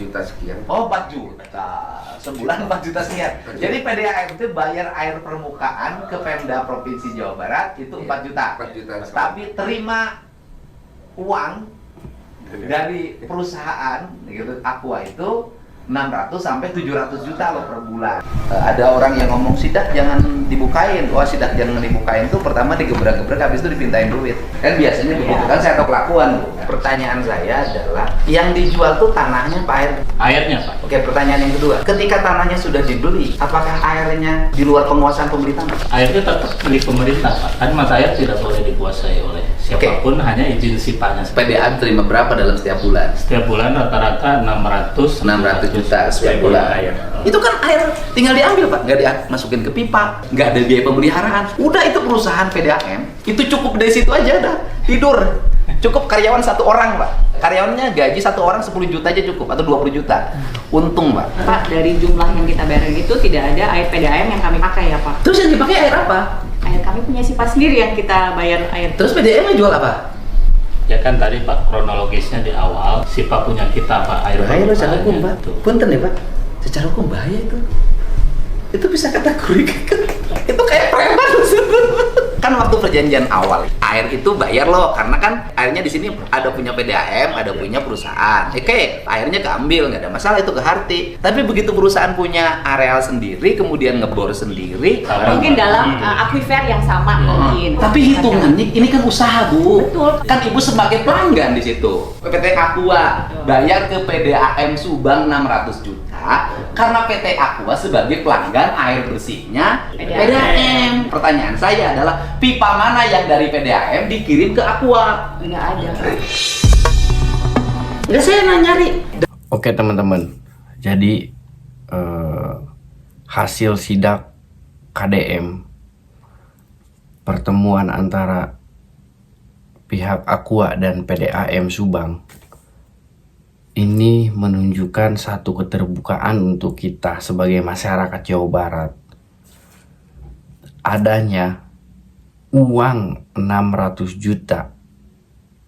juta sekian. Oh, 4 juta. Sebulan 4 juta sekian. Jadi PDAM itu bayar air permukaan ke Pemda Provinsi Jawa Barat itu 4 juta. 4 juta. Tapi terima uang dari perusahaan gitu Aqua itu 600 sampai 700 juta loh per bulan. Ada orang yang ngomong sidak jangan dibukain. Wah, sidak jangan dibukain tuh pertama digebrak-gebrak habis itu dipintain duit. Kan biasanya begitu kan, saya tahu kelakuan. Pertanyaan saya adalah yang dijual tuh tanahnya Pak air? Airnya Pak. Oke, pertanyaan yang kedua. Ketika tanahnya sudah dibeli, apakah airnya di luar penguasaan pemerintah? Airnya tetap milik pemerintah Pak. Kan mata air tidak boleh dikuasai oleh siapapun, hanya izin sipanya. PDAM terima berapa dalam setiap bulan? Setiap bulan rata-rata 600 juta setiap bulan. Itu kan air tinggal diambil Pak, nggak dimasukin ke pipa, nggak ada biaya pemeliharaan. Udah itu perusahaan PDAM, itu cukup dari situ aja dah, tidur. Cukup karyawan 1 orang Pak. Karyawannya gaji 1 orang 10 juta aja cukup, atau 20 juta. Untung Pak. Pak, dari jumlah yang kita bayarin itu tidak ada air PDAM yang kami pakai ya Pak. Terus yang dipakai air apa? Air kami punya SIPA sendiri yang kita bayar air. Terus PDAM jual apa? Ya kan tadi Pak, kronologisnya di awal SIPA punya kita Pak, air Bahaya loh secara hukum Pak. itu. Punten ya Pak, secara hukum bahaya itu. Itu bisa kategori itu kayak preman. Kan waktu perjanjian awal air itu bayar loh, karena kan airnya di sini ada punya PDAM, ada punya perusahaan. Oke, airnya keambil, nggak ada masalah itu ke Harti. Tapi begitu perusahaan punya areal sendiri, kemudian ngebor sendiri, Mungkin dalam aquifer yang sama mungkin. tapi hitungannya ini kan usaha Bu. Betul. Kan Ibu sebagai pelanggan di situ. PT Aqua bayar ke PDAM Subang 600 juta karena PT Aqua sebagai pelanggan air bersihnya PDAM. Pertanyaan saya adalah pipa mana yang dari PDAM dikirim ke Aqua? Nggak ada. Nggak, saya nyari. Oke teman-teman, jadi hasil sidak KDM pertemuan antara pihak Aqua dan PDAM Subang ini menunjukkan satu keterbukaan untuk kita sebagai masyarakat Jawa Barat. Adanya uang 600 juta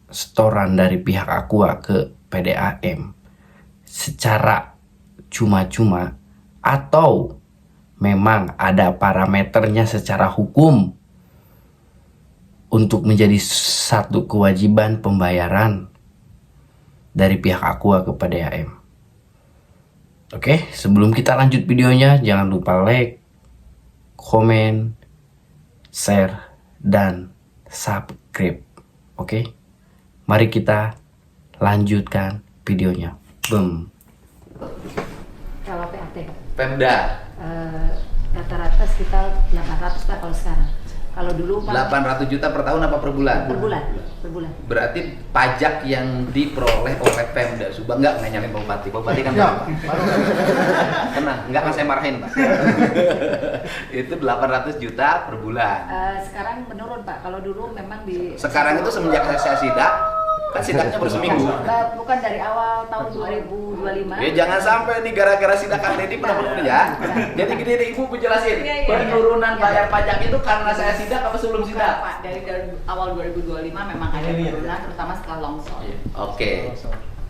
setoran dari pihak Aqua ke PDAM secara cuma-cuma atau memang ada parameternya secara hukum untuk menjadi satu kewajiban pembayaran dari pihak Aqua ke PDAM. Oke, sebelum kita lanjut videonya, jangan lupa like, komen, share, dan subscribe. Oke, mari kita lanjutkan videonya. Boom. Kalau PAT, Pemda rata-rata sekitar 800 Pak kalau sekarang. Kalau dulu Pak 800 juta per tahun apa per bulan? per bulan. Per bulan. Berarti pajak yang diperoleh oleh Pemda Subang nggak nyalain Pak Bupati. Pak Bupati kan tenang, nggak akan saya marahin Pak. Itu 800 juta per bulan. Sekarang menurun Pak. Kalau dulu memang di Sekarang itu semenjak saya sidak, kan sidaknya baru seminggu. bukan dari awal tahun 2025. Ya jangan sampai nih gara-gara sidak Kang Deddy pernah ya. Jadi gini nih Ibu penjelasin. Iya. Penurunan bayar pajak itu karena saya sidak apa sebelum sidak? Pak, dari awal 2025 memang ada penurunan terutama setelah longsor. Oke.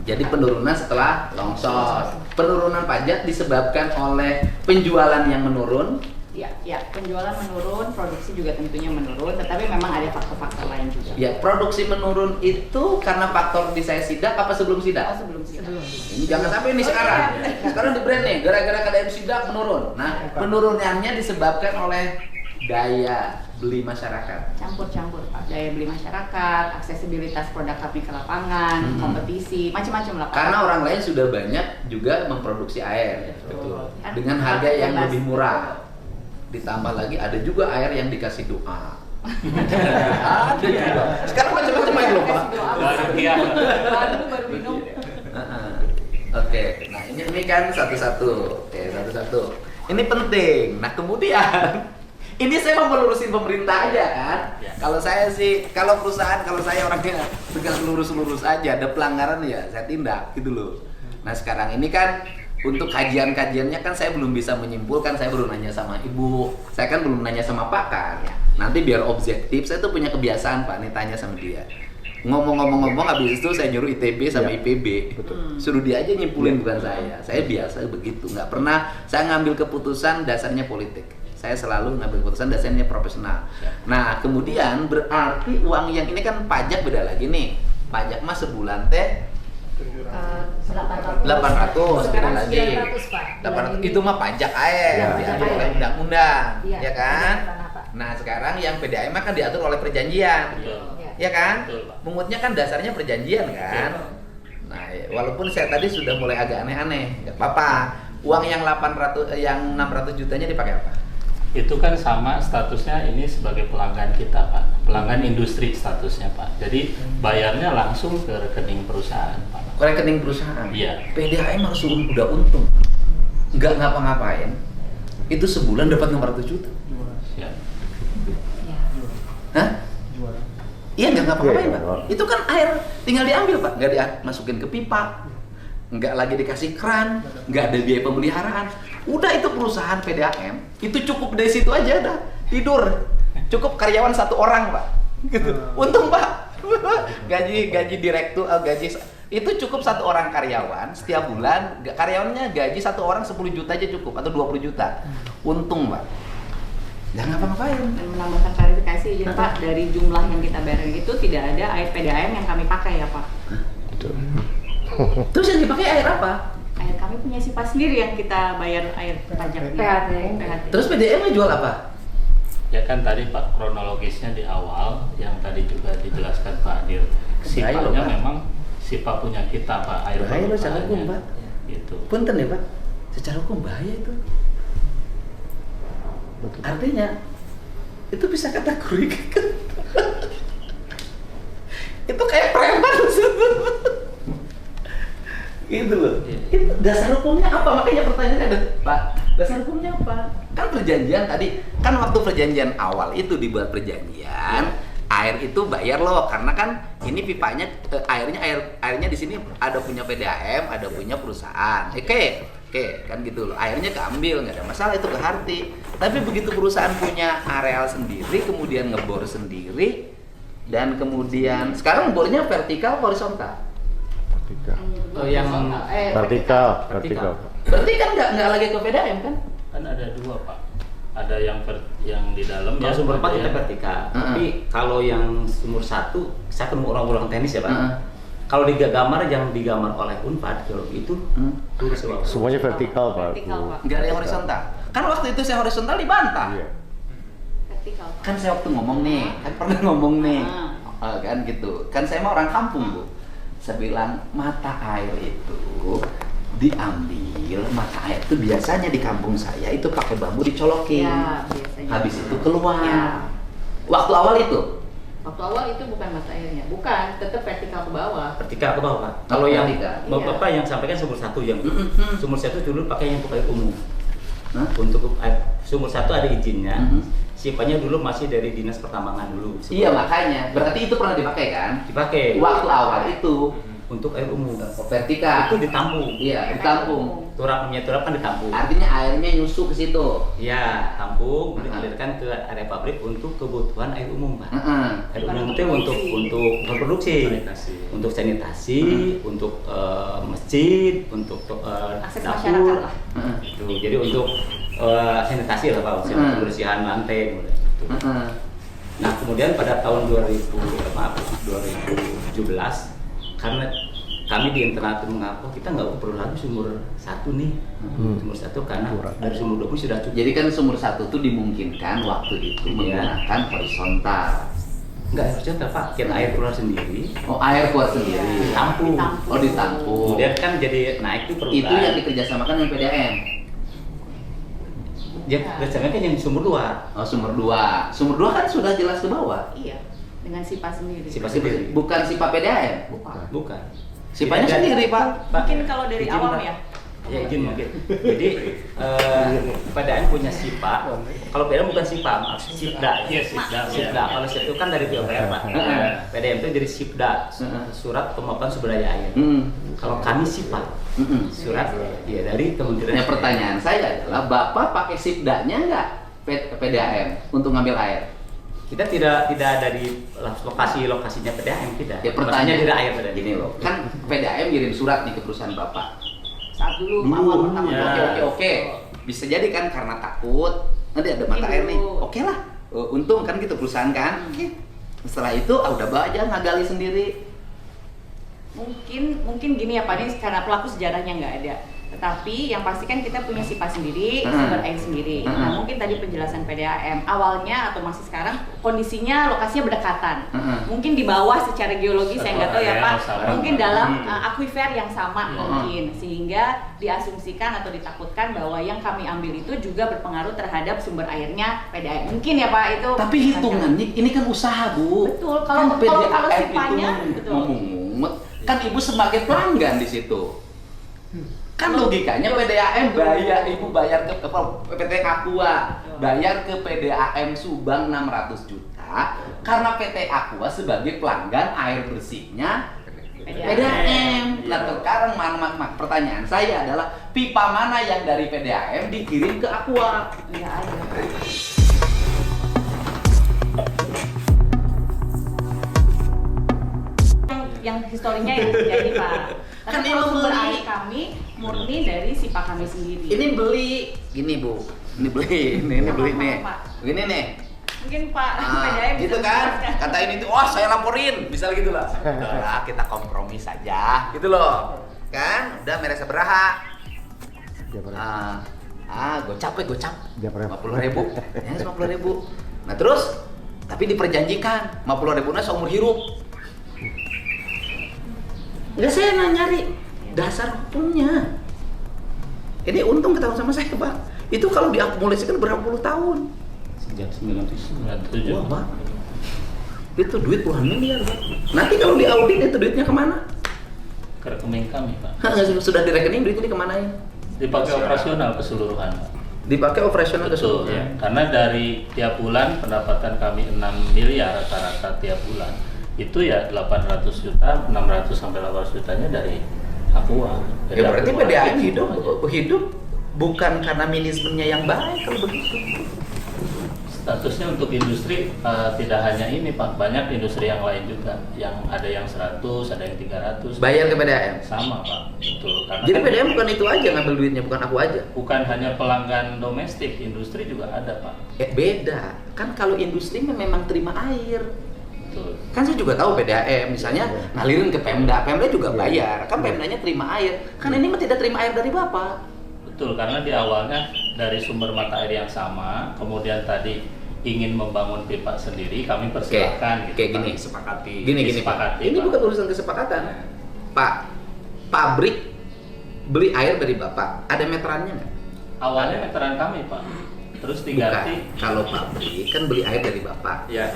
Jadi penurunan setelah longsor. Penurunan pajak disebabkan oleh penjualan yang menurun. Ya, penjualan menurun, produksi juga tentunya menurun, tetapi memang ada faktor-faktor lain juga. Ya, produksi menurun itu karena faktor di saya sidak apa sebelum sidak? Oh, sebelum sih. Ini jangan sampai ini sekarang. Sekarang di brand nih, gara-gara KDM sidak menurun. Nah, penurunannya disebabkan oleh daya beli masyarakat. Campur-campur Pak, daya beli masyarakat, aksesibilitas produk kami ke lapangan, kompetisi, macam-macam lah Pak. Karena orang lain sudah banyak juga memproduksi air. Betul. Dengan harga yang lebih murah. Ditambah lagi ada juga air yang dikasih doa. Ada juga. Sekarang macam-macam air loh Pak. Baru minum. Oke, nah ini kan satu-satu. Oke, satu-satu. Ini penting. Nah kemudian ini saya mau melurusin pemerintah aja kan. Kalau saya sih, kalau perusahaan, kalau saya orangnya tegak lurus-lurus aja. Ada pelanggaran ya saya tindak gitu loh. Nah sekarang ini kan untuk kajian-kajiannya kan saya belum bisa menyimpulkan, saya baru nanya sama Ibu. Saya kan belum nanya sama pakar. Nanti biar objektif, saya tuh punya kebiasaan Pak, nih tanya sama dia. Ngomong-ngomong habis itu saya nyuruh ITB sama Iya. IPB. Betul. Suruh dia aja nyimpulin bukan saya. Saya biasa begitu, nggak pernah saya ngambil keputusan dasarnya politik. Saya selalu ngambil keputusan dasarnya profesional. Nah, kemudian berarti uang yang ini kan pajak beda lagi nih. Pajak mah sebulan teh 800 beda Sekarang lagi. 900, Pak. 800 itu mah pajak air, Iya, pajak diatur air. oleh undang-undang, Iya, ya kan? tanah, Pak. Nah, sekarang yang PDAM kan diatur oleh perjanjian. Betul. Iya. Ya kan? Betul, Pak. Mungutnya kan dasarnya perjanjian kan? Betul. Nah, ya, walaupun saya tadi sudah mulai agak aneh-aneh, nggak apa-apa. Uang yang 600 jutanya dipakai apa? Itu kan sama statusnya ini sebagai pelanggan kita, Pak. Pelanggan industri statusnya, Pak. Jadi bayarnya langsung ke rekening perusahaan, Pak. Ke rekening perusahaan. Iya. PDAM harus udah untung. Nggak ngapa-ngapain. Itu sebulan dapat 600 juta. Ya. Iya. Hah? Iya, nggak ngapa-ngapain, Iya, Pak. iya. Itu kan air tinggal diambil, Pak. Nggak dimasukin ke pipa. Nggak lagi dikasih keran, nggak ada biaya pemeliharaan. Udah itu perusahaan PDAM, itu cukup dari situ aja dah. Tidur. Cukup karyawan 1 orang, Pak. Gitu. Untung, Pak. gaji direktur, gaji itu cukup 1 orang karyawan setiap bulan. Karyawannya gaji 1 orang 10 juta aja cukup atau 20 juta. Untung, Pak. Jangan ngapa-ngapain. Dan menambahkan klarifikasi izin Pak, dari jumlah yang kita bayar itu tidak ada air PDAM yang kami pakai ya Pak. Terus yang dipakai air apa? Air kami punya sifat sendiri yang kita bayar air pajak PHT. Terus PDAM jual apa? Ya kan tadi Pak kronologisnya di awal yang tadi juga dijelaskan Pak Dir. Bahaya loh, Sipanya Pak. memang Sipa punya kita Pak, air Bahaya loh, permukaannya. secara hukum, Pak. Gitu. Punten ya, Pak. Secara hukum bahaya itu. Artinya itu bisa kategori itu kayak preman itu loh. Iya. Itu dasar hukumnya apa? Makanya pertanyaannya ada, Pak. Dasar hukumnya apa? Kan perjanjian tadi, kan waktu perjanjian awal itu dibuat perjanjian, air itu bayar loh karena kan ini pipanya airnya di sini ada punya PDAM, ada punya perusahaan. Oke, kan gitu loh. Airnya keambil, nggak ada masalah itu ke Harti. Tapi begitu perusahaan punya areal sendiri, kemudian ngebor sendiri, dan kemudian sekarang bornya vertikal horizontal. Oh, yang Vertikal. Berarti kan nggak lagi ke PDAM kan? Kan ada 2 Pak. Ada yang di dalam Kalau sumber 4 kita yang- vertikal, Heeh. tapi kalau yang sumur 1, saya kan orang-orang teknis ya Pak. Heeh. Kalau digambar yang digambar oleh Unpad, kalau itu lurus ke bawah. Semuanya vertikal, Pak. Vertikal, Pak. Nggak ada yang horizontal. Kan waktu itu saya horizontal dibantah. Iya. Vertikal Pak. Kan saya waktu ngomong nih, kan pernah ngomong nih, Ah. kan gitu. Kan saya mah orang kampung Bu. Saya bilang mata air itu diambil, mata air itu biasanya di kampung saya itu pakai bambu dicolokin. Ya, biasanya. Habis itu keluar. Ya. Waktu awal itu. Waktu awal itu bukan mata airnya, bukan, tetap vertikal ke bawah. Vertikal ke bawah Pak. Kalau yang Vertikal. Bapak yang sampaikan sumur 1 yang Mm-mm. sumur 1 dulu pakai yang untuk air umum. Hah? Untuk sumur 1 ada izinnya. Mhm. Sifatnya dulu masih dari dinas pertambangan dulu. Iya makanya. Berarti itu pernah dipakai kan? Dipakai Waktu awal itu untuk air umum. vertikal. Itu ditampung. Iya, ditampung. Turap kan ditampung. Artinya airnya nyusu ke situ. Ya, tampung, kemudian alirkan ke area pabrik untuk kebutuhan air umum, Pak. Heeh. Air umum itu untuk bukan produksi, Sanitasi. untuk sanitasi, untuk masjid, untuk Akses dapur. masyarakat lah. Heeh. Itu. Jadi untuk sanitasi lah Pak, untuk pembersihan lantai. Gitu. Heeh. Nah, kemudian pada tahun 2017 karena kami di internal itu mengaku kita nggak perlu lagi sumur 1 nih, sumur 1 karena dari sumur 20 sudah cukup. Jadi kan sumur 1 tuh dimungkinkan waktu itu menggunakan horizontal. Nggak harusnya Pak, kita air keluar sendiri, Oh, air keluar sendiri. ditampung. Oh, ditampung. Kemudian kan jadi naik tuh per Itu bulan. yang dikerjasamakan dengan PDAM. Ya, biasanya kan yang sumur 2. Oh, sumur 2. Sumur 2 kan sudah jelas ke bawah. Iya, dengan SIPA sendiri. SIPA sendiri. Bukan SIPA PDAM. Bukan. SIPA-nya Tidak ada. sendiri, Pak. Mungkin kalau dari Izin, awam Pak. ya. Ya izin mungkin. Jadi PDAM punya SIPA. Kalau PDAM bukan SIPA, maaf, SIPDA. Iya, SIPDA. SIPDA. Kalau SIPDA itu kan dari PUPR Pak. Heeh. PDAM itu jadi SIPDA, Surat Pemaparan Sumber Daya Air. Kalau kami SIPA, surat ya dari Kementerian. Nah, pertanyaan saya adalah Bapak pakai SIPDA-nya nggak PDAM untuk ngambil air? Kita tidak ada di lokasinya PDAM, tidak. Ya pertanyaan tidak air PDAM. gini loh, kan PDAM kirim surat nih ke perusahaan Bapak. Saat dulu awal pertama. Ya. Oke. Bisa jadi kan karena takut nanti ada mata air nih. Oke lah. Untung kan gitu perusahaan kan. Oke. Setelah itu udah bawa aja ngagali sendiri. Mungkin gini ya Pak, ini karena pelaku sejarahnya nggak ada. Tetapi yang pasti kan kita punya sifat sendiri, sumber air sendiri. Nah mungkin tadi penjelasan PDAM awalnya atau masih sekarang kondisinya lokasinya berdekatan. Mungkin di bawah secara geologi saya nggak tahu ya Pak. Mungkin dalam akuifer yang sama mungkin, sehingga diasumsikan atau ditakutkan bahwa yang kami ambil itu juga berpengaruh terhadap sumber airnya PDAM. Mungkin ya Pak itu. Tapi hitungannya ini kan usaha Bu. Betul. Kalau sipanya betul. Kan Ibu sebagai pelanggan di situ. Kan logikanya PDAM Ibu bayar ke PT Aqua, bayar ke PDAM Subang 600 juta karena PT Aqua sebagai pelanggan air bersihnya PDAM. Nah sekarang pertanyaan saya adalah pipa mana yang dari PDAM dikirim ke Aqua? Nggak ada. Yang historinya yang terjadi Pak. Kan Tapi ini kalau sumber beli. air kami murni dari sipah kami sendiri. Ini beli, gini Bu, ini beli nih, begini nih. Mungkin Pak Nah, gitu kan, katain itu, wah saya laporin, misal gitu lah. Udahlah, kita kompromi saja, gitu loh. Kan, udah merasa beraha. Gocap. 50.000, ya 50.000. Nah terus, tapi diperjanjikan 50.000-nya seumur hidup. Enggak, saya nyari dasar hukumnya. Ini untung ketahuan sama saya Pak. Itu kalau diakumulasikan berapa puluh tahun? Sejak 1997. Wah Pak, itu duit puluhan miliar Pak. Nanti kalau diaudit itu duitnya kemana? Ke rekening kami Pak. Sudah di rekening duit ini kemana ya? Dipakai operasional keseluruhan Pak. Dipakai operasional Betul, keseluruhan. ya. Karena dari tiap bulan pendapatan kami 6 miliar rata-rata tiap bulan. Itu ya 800 juta, 600 sampai 800 jutanya dari Aqua. Ya berarti PDAM hidup bukan karena manajemennya yang baik kalau begitu. Statusnya untuk industri tidak hanya ini Pak, banyak industri yang lain juga. Yang ada yang 100, ada yang 300. Bayar ke PDAM? Sama Pak, betul. Karena Jadi kan PDAM bukan itu aja ngambil duitnya, bukan aku aja. bukan hanya pelanggan domestik, industri juga ada Pak. Beda, kan kalau industri memang terima air. Betul. Kan saya juga tahu PDAM misalnya ngalirin ke Pemda juga bayar, kan Pemdanya terima air. Kan ini mah tidak terima air dari Bapak. Betul, karena di awalnya dari sumber mata air yang sama, kemudian tadi ingin membangun pipa sendiri, kami persilahkan. Kayak gini, gini Pak. Ini bukan urusan kesepakatan. Pak, pabrik beli air dari Bapak, ada meterannya nggak? Awalnya meteran kami Pak, terus Bukan. diganti. Kalau pabrik kan beli air dari Bapak. Ya.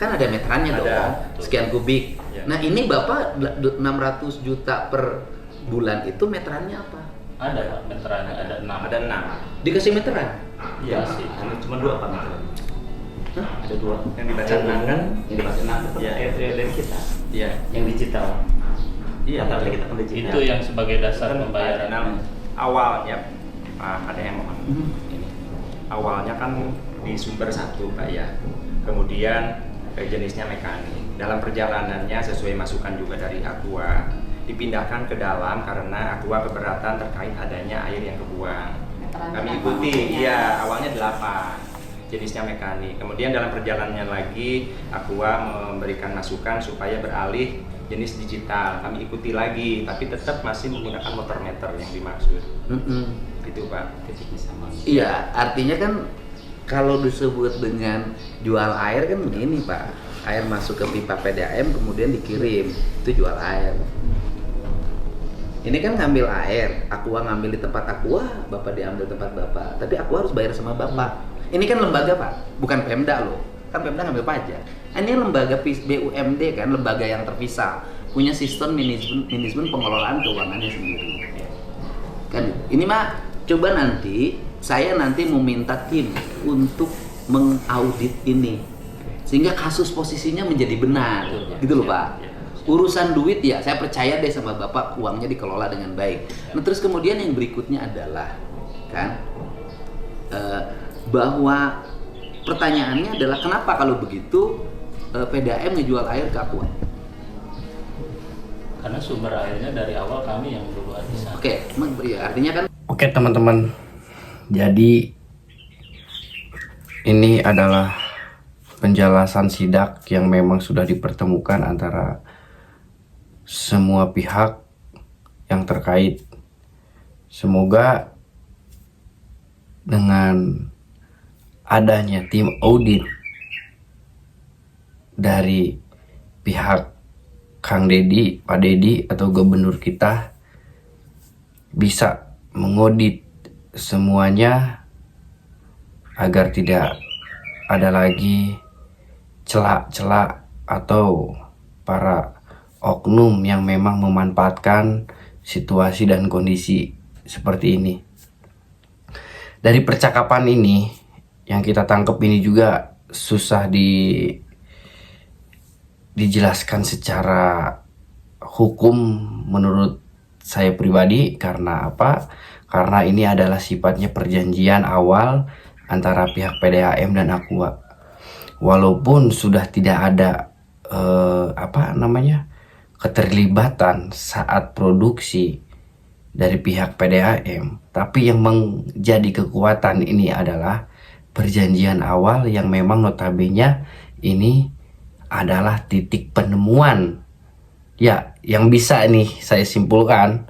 Kan ada meterannya Ada, dong, betul. sekian kubik. Ya. Nah ini Bapak 600 juta per bulan itu meterannya apa? Ada Pak, meterannya ada 6. Ada 6. Dikasih meteran? Iya Masih. Cuma 2 Pak. Hah? Ada 2. Yang dibaca 6 kan? Yang dibaca 6 itu Ya, dari kita. Iya. yang digital. Iya, tapi kita kan digital. Itu yang sebagai dasar Kan pembayaran. awalnya ada yang mohon ini. Awalnya kan di sumber 1 Pak ya. Kemudian jenisnya mekanik. Dalam perjalanannya sesuai masukan juga dari Aqua dipindahkan ke dalam karena Aqua keberatan terkait adanya air yang kebuang. Kami ikuti, iya awalnya 8 jenisnya mekanik. Kemudian dalam perjalanannya lagi Aqua memberikan masukan supaya beralih jenis digital. Kami ikuti lagi, tapi tetap masih menggunakan motor meter yang dimaksud. Gitu Pak. Iya, artinya kan kalau disebut dengan jual air kan begini Pak, air masuk ke pipa PDAM kemudian dikirim, itu jual air. Ini kan ngambil air, Aqua ngambil di tempat Aqua, Bapak diambil tempat Bapak, tapi Aqua harus bayar sama Bapak. Ini kan lembaga Pak, bukan Pemda loh, kan Pemda ngambil pajak. Ini lembaga BUMD kan, lembaga yang terpisah, punya sistem manajemen pengelolaan keuangannya sendiri. Kan ini mah coba nanti saya mau minta tim untuk mengaudit ini sehingga kasus posisinya menjadi benar, gitu loh Pak. Urusan duit ya saya percaya deh sama Bapak, uangnya dikelola dengan baik. Nah terus kemudian yang berikutnya adalah kan bahwa pertanyaannya adalah kenapa kalau begitu PDAM ngejual air ke Aqua? Karena sumber airnya dari awal kami yang duluan di sana. Oke, ya artinya kan. Oke teman-teman, jadi ini adalah penjelasan sidak yang memang sudah dipertemukan antara semua pihak yang terkait. Semoga dengan adanya tim audit dari pihak Kang Dedi, Pak Dedi atau gubernur kita bisa mengaudit semuanya agar tidak ada lagi celak-celak atau para oknum yang memang memanfaatkan situasi dan kondisi seperti ini. Dari percakapan ini yang kita tangkap ini juga susah dijelaskan secara hukum menurut saya pribadi. Karena apa? Karena ini adalah sifatnya perjanjian awal antara pihak PDAM dan Aqua. Walaupun sudah tidak ada keterlibatan saat produksi dari pihak PDAM, tapi yang menjadi kekuatan ini adalah perjanjian awal yang memang notabene ini adalah titik penemuan ya yang bisa nih saya simpulkan,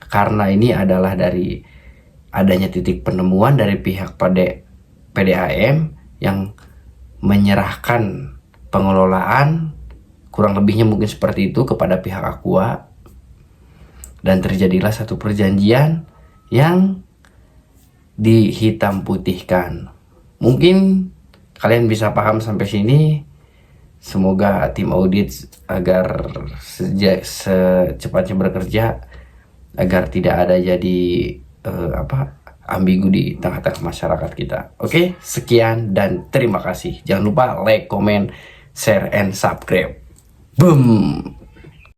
karena ini adalah dari adanya titik penemuan dari pihak PDAM yang menyerahkan pengelolaan kurang lebihnya mungkin seperti itu kepada pihak Aqua, dan terjadilah satu perjanjian yang dihitam putihkan. Mungkin kalian bisa paham sampai sini. Semoga tim audit agar secepatnya bekerja agar tidak ada jadi ambigu di tengah-tengah masyarakat kita. Oke, sekian dan terima kasih. Jangan lupa like, comment, share, and subscribe. Boom.